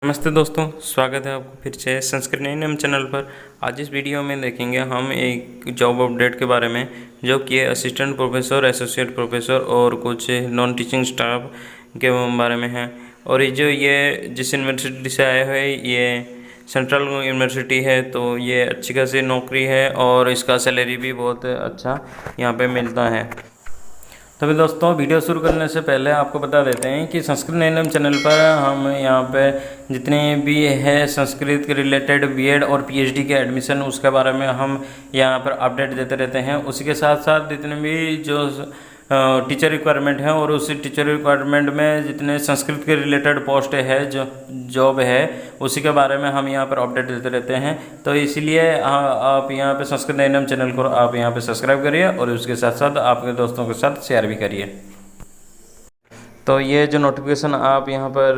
नमस्ते दोस्तों, स्वागत है आपको फिर से संस्कृत नियम चैनल पर। आज इस वीडियो में देखेंगे हम एक जॉब अपडेट के बारे में, जो कि असिस्टेंट प्रोफेसर, एसोसिएट प्रोफेसर और कुछ नॉन टीचिंग स्टाफ के बारे में है। और ये जिस यूनिवर्सिटी से आया है ये सेंट्रल यूनिवर्सिटी है, तो ये अच्छी खासी नौकरी है और इसका सैलरी भी बहुत अच्छा यहाँ पे मिलता है। तभी दोस्तों, वीडियो शुरू करने से पहले आपको बता देते हैं कि संस्कृत नियम चैनल पर हम यहाँ पे जितने भी है संस्कृत के रिलेटेड बीएड और पीएचडी के एडमिशन, उसके बारे में हम यहाँ पर अपडेट देते रहते हैं। उसी के साथ साथ जितने भी जो टीचर रिक्वायरमेंट है और उसी टीचर रिक्वायरमेंट में जितने संस्कृत के रिलेटेड पोस्ट है, जो जॉब है, उसी के बारे में हम यहाँ पर अपडेट देते रहते हैं। तो इसलिए आप यहाँ पे संस्कृत नियम चैनल को आप यहाँ पे सब्सक्राइब करिए और उसके साथ साथ आपके दोस्तों के साथ शेयर भी करिए। तो ये जो नोटिफिकेशन आप यहाँ पर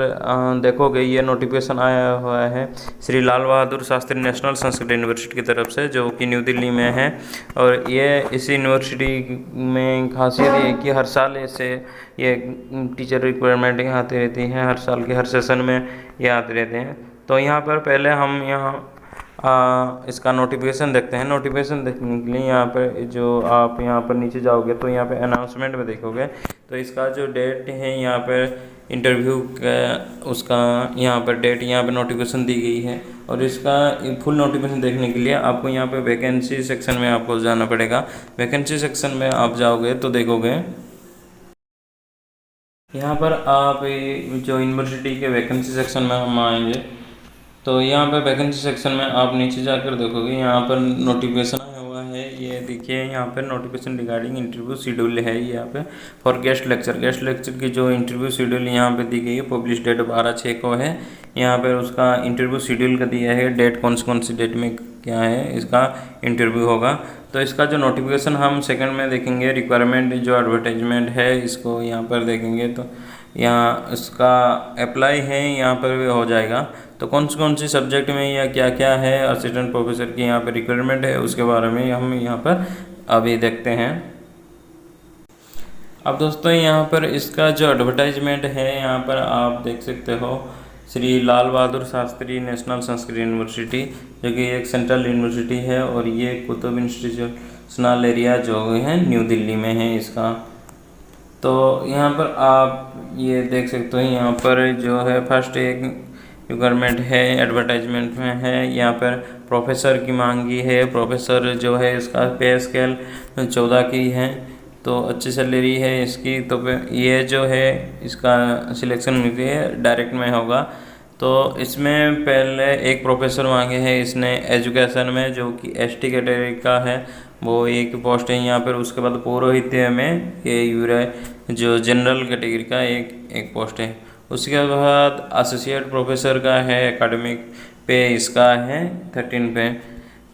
देखोगे, ये नोटिफिकेशन आया हुआ है श्री लाल बहादुर शास्त्री नेशनल संस्कृत यूनिवर्सिटी की तरफ से, जो कि न्यू दिल्ली में है। और ये इस यूनिवर्सिटी में खासियत ये कि हर साल ऐसे ये टीचर रिक्वायरमेंट यहाँ आती रहती है, हर साल के हर सेशन में ये आते रहते हैं। तो यहाँ पर पहले हम इसका नोटिफिकेशन देखते हैं। नोटिफिकेशन देखने के लिए यहाँ पर जो आप यहाँ पर नीचे जाओगे तो यहाँ पे अनाउंसमेंट में देखोगे, तो इसका जो डेट है यहाँ पर इंटरव्यू का, उसका यहाँ पर डेट यहाँ पर नोटिफिकेशन दी गई है। और इसका फुल नोटिफिकेशन देखने के लिए आपको यहाँ पे वैकेंसी सेक्शन में आपको जाना पड़ेगा। वैकेंसी सेक्शन में आप जाओगे तो देखोगे यहाँ पर आप जो यूनिवर्सिटी के वैकेंसी सेक्शन में हम आएंगे, तो यहाँ पर वैकेंसी सेक्शन में आप नीचे जाकर देखोगे यहाँ पर नोटिफिकेशन आया हुआ है। ये देखिए यहाँ पर नोटिफिकेशन रिगार्डिंग इंटरव्यू शेड्यूल है यहाँ पे फॉर गेस्ट लेक्चर की जो इंटरव्यू शेड्यूल यहाँ पे दी गई है, पब्लिश डेट 12/6 को है। यहाँ पर उसका इंटरव्यू शेड्यूल का दिया है, डेट कौन सी डेट में क्या है इसका इंटरव्यू होगा। तो इसका जो नोटिफिकेशन हम सेकंड में देखेंगे, रिक्वायरमेंट जो एडवर्टाइजमेंट है इसको यहाँ पर देखेंगे, तो यहाँ इसका अप्लाई है यहाँ पर भी हो जाएगा। तो कौन सी सब्जेक्ट में या क्या क्या है असिस्टेंट प्रोफेसर की यहाँ पर रिक्वायरमेंट है, उसके बारे में हम यहाँ पर अभी देखते हैं। अब दोस्तों, यहाँ पर इसका जो एडवर्टाइजमेंट है यहाँ पर आप देख सकते हो, श्री लाल बहादुर शास्त्री नेशनल संस्कृत यूनिवर्सिटी, जो कि एक सेंट्रल यूनिवर्सिटी है और ये कुतुब इंस्टीट्यूशनल एरिया जो है न्यू दिल्ली में है इसका। तो यहाँ पर आप ये देख सकते हो, यहाँ पर जो है फर्स्ट एक रिक्वायरमेंट है एडवर्टाइजमेंट में है, यहाँ पर प्रोफेसर की मांगी है। प्रोफेसर जो है इसका पे स्केल 14 की है, तो अच्छी सैलरी है इसकी। तो ये जो है इसका सिलेक्शन मिलती है डायरेक्ट में होगा। तो इसमें पहले एक प्रोफेसर मांगे हैं इसने एजुकेशन में, जो कि एसटी कैटेगरी का है, वो एक पोस्ट है यहाँ पर। उसके बाद पौरोहित्य में ये यूरे जो जनरल कैटेगरी का एक पोस्ट है। उसके बाद एसोसिएट प्रोफेसर का है, एकेडमिक पे इसका है 13 पे।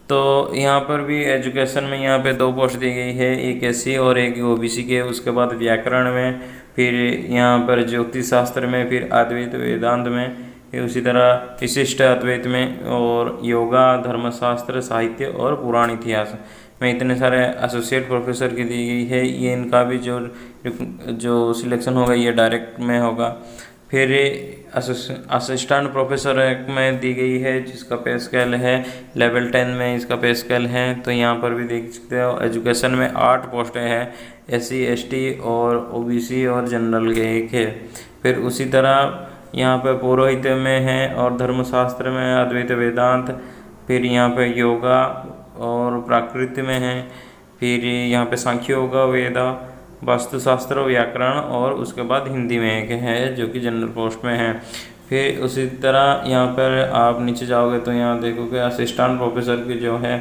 तो यहाँ पर भी एजुकेशन में यहाँ पे 2 पोस्ट दी गई है, एक एससी और एक ओबीसी के। उसके बाद व्याकरण में, फिर यहाँ पर ज्योतिष शास्त्र में, फिर अद्वैत वेदांत में, फिर उसी तरह विशिष्ट अद्वैत में, और योगा, धर्मशास्त्र, साहित्य और पुराण इतिहास में इतने सारे एसोसिएट प्रोफेसर की दी गई है। ये इनका भी जो सिलेक्शन होगा ये डायरेक्ट में होगा। फिर असिस्टेंट प्रोफेसर में दी गई है, जिसका पे स्केल है लेवल 10 में इसका पे स्केल है। तो यहाँ पर भी देख सकते हो एजुकेशन में 8 पोस्टें हैं, एससी, एसटी और ओबीसी और जनरल के एक है। फिर उसी तरह यहाँ पर पौरोहित्य में है और धर्मशास्त्र में अद्वैत वेदांत, फिर यहाँ पे योगा और प्राकृत में है, फिर यहाँ पे सांख्य योगा, वेदा, वास्तुशास्त्र, व्याकरण, और उसके बाद हिंदी में एक है जो कि जनरल पोस्ट में है। फिर उसी तरह यहाँ पर आप नीचे जाओगे तो यहाँ देखोगे असिस्टेंट प्रोफेसर की जो है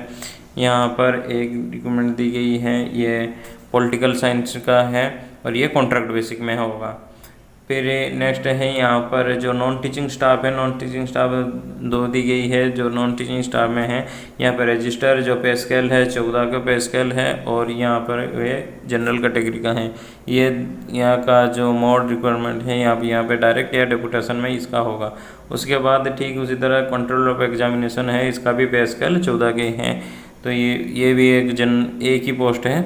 यहाँ पर एक रिक्वायरमेंट दी गई है, ये पॉलिटिकल साइंस का है और ये कॉन्ट्रैक्ट बेसिक में होगा। फिर नेक्स्ट है यहाँ पर जो नॉन टीचिंग स्टाफ है, नॉन टीचिंग स्टाफ 2 दी गई है। जो नॉन टीचिंग स्टाफ में है यहाँ पर रजिस्टर जो पे स्केल है 14 का पे स्केल है, और यहाँ पर वे जनरल कैटेगरी का है। ये यहाँ का जो मोड रिक्वायरमेंट है यहाँ पे डायरेक्ट या डेपुटेशन में इसका होगा। उसके बाद ठीक उसी तरह कंट्रोल ऑफ एग्जामिनेशन है, इसका भी पे स्केल 14 के हैं। तो ये भी एक ही पोस्ट है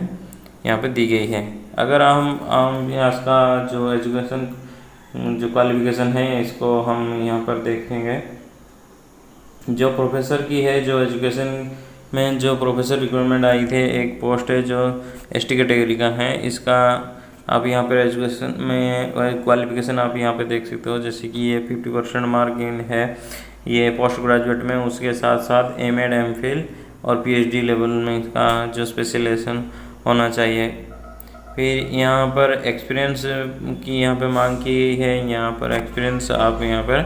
यहाँ पे दी गई है। अगर हम यहाँ इसका जो एजुकेशन जो क्वालिफिकेशन है इसको हम यहाँ पर देखेंगे, जो प्रोफेसर की है, जो एजुकेशन में जो प्रोफेसर रिक्वायरमेंट आई थे, एक पोस्ट है जो एसटी कैटेगरी का है। इसका आप यहाँ पर एजुकेशन में क्वालिफिकेशन आप यहाँ पे देख सकते हो, जैसे कि ये 50% मार्क इन है ये पोस्ट ग्रेजुएट में, उसके साथ साथ एमएड एमफिल और पीएचडी लेवल में इसका जो स्पेशलाइजेशन होना चाहिए। फिर यहाँ पर एक्सपीरियंस की यहाँ पे मांग की गई है, यहाँ पर एक्सपीरियंस आप यहाँ पर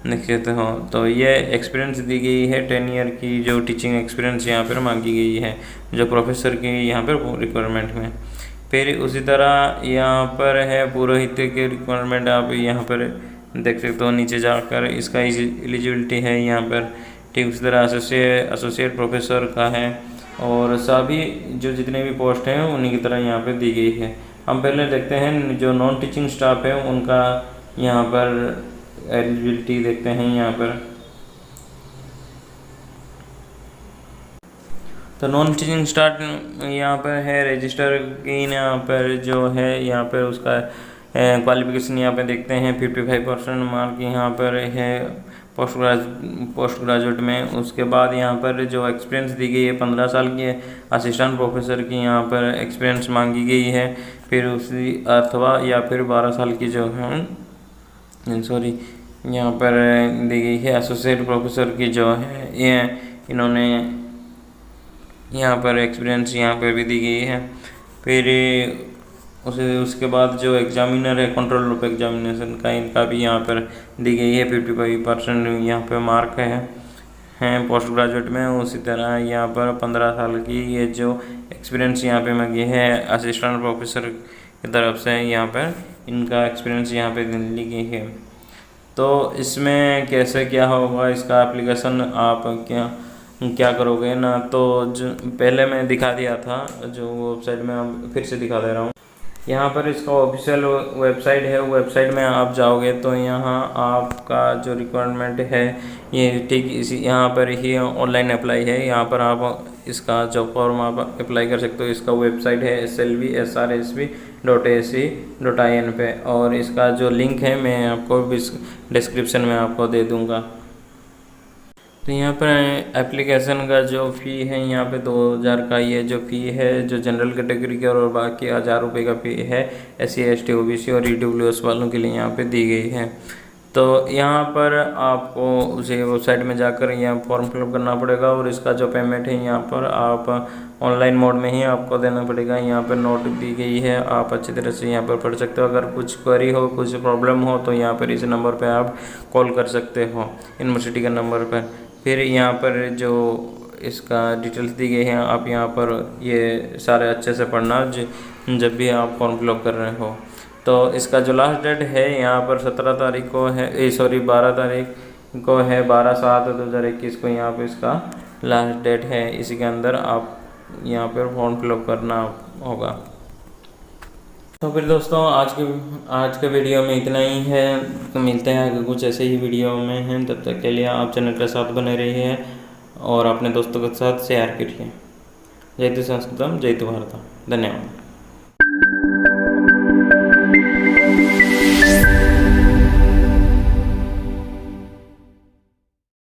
देख सकते हो। तो ये एक्सपीरियंस दी गई है 10 ईयर की जो टीचिंग एक्सपीरियंस यहाँ पर मांगी गई है जो प्रोफेसर की यहाँ पर रिक्वायरमेंट में। फिर उसी तरह यहाँ पर है पुरोहित की रिक्वायरमेंट, आप यहाँ पर देख सकते हो नीचे जाकर इसका एलिजिबिलिटी है यहाँ पर। ठीक उसी तरह एसोसिएट प्रोफेसर का है, और सभी जो जितने भी पोस्ट हैं उन्हीं की तरह यहाँ पे दी गई है। हम पहले देखते हैं जो नॉन टीचिंग स्टाफ है उनका यहाँ पर एलिजिबिलिटी देखते हैं यहाँ पर। तो नॉन टीचिंग स्टाफ यहाँ पर है रजिस्टर की, यहाँ पर जो है यहाँ पर उसका क्वालिफिकेशन यहाँ पे देखते हैं 55% मार्क यहाँ पर है पोस्ट ग्रेजुएट में। उसके बाद यहाँ पर जो एक्सपीरियंस दी गई है 15 साल की असिस्टेंट प्रोफेसर की यहाँ पर एक्सपीरियंस मांगी गई है। फिर उसी अथवा या फिर 12 साल की जो है यहाँ पर दी गई है एसोसिएट प्रोफेसर की जो है ये इन्होंने यहाँ पर एक्सपीरियंस यहाँ पर भी दी गई है। फिर उसके बाद जो एग्जामिनर है कंट्रोल रूप एग्जामिनेशन का, इनका भी यहाँ पर दी गई है 55% यहाँ पे मार्क हैं पोस्ट ग्रेजुएट में। उसी तरह यहाँ पर 15 साल की ये जो एक्सपीरियंस यहाँ पे मांगी है असिस्टेंट प्रोफेसर की तरफ से, यहाँ पर इनका एक्सपीरियंस यहाँ पे ली गई है। तो इसमें कैसे क्या होगा इसका एप्लीकेशन, आप क्या करोगे ना, तो जो पहले मैं दिखा दिया था जो वेबसाइट में अब फिर से दिखा दे रहा हूँ। यहाँ पर इसका ऑफिशियल वेबसाइट है, वेबसाइट में आप जाओगे तो यहाँ आपका जो रिक्वायरमेंट है ये ठीक इसी यहाँ पर ही ऑनलाइन अप्लाई है। यहाँ पर आप इसका जॉब फॉर्म आप अप्लाई कर सकते हो। इसका वेबसाइट है slvsrsb.ac.in पे, और इसका जो लिंक है मैं आपको डिस्क्रिप्शन में आपको दे दूँगा। तो यहाँ पर एप्लीकेशन का जो फ़ी है यहाँ पे 2000 का ये जो फ़ी है जो जनरल कैटेगरी के, और बाकी 1000 रुपये का फ़ी है SC ST OBC और EWS वालों के लिए यहाँ पे दी गई है। तो यहाँ पर आपको उसी वेबसाइट में जाकर यहाँ फॉर्म फिलअप करना पड़ेगा, और इसका जो पेमेंट है यहाँ पर आप ऑनलाइन मोड में ही आपको देना पड़ेगा। यहाँ पर नोट दी गई है, आप अच्छी तरह से यहाँ पर पढ़ सकते हो। अगर कुछ क्वेरी हो, कुछ प्रॉब्लम हो तो यहाँ पर इस नंबर पर आप कॉल कर सकते हो, यूनिवर्सिटी के नंबर पर। फिर यहाँ पर जो इसका डिटेल्स दी गई हैं आप यहाँ पर ये सारे अच्छे से पढ़ना जब भी आप फॉर्म फिलअप कर रहे हो। तो इसका जो लास्ट डेट है यहाँ पर 17 तारीख को है, 12 तारीख को है, 12/7/2021 को यहाँ पर इसका लास्ट डेट है। इसी के अंदर आप यहाँ पर फॉर्म फिलअप करना होगा। तो फिर दोस्तों आज के वीडियो में इतना ही है। तो मिलते हैं आगे कुछ ऐसे ही वीडियो में हैं। तब तक के लिए आप चैनल के साथ बने रहिए और अपने दोस्तों के साथ शेयर करिए। जय तु संस्कृतम, जय तु भारतम। धन्यवाद।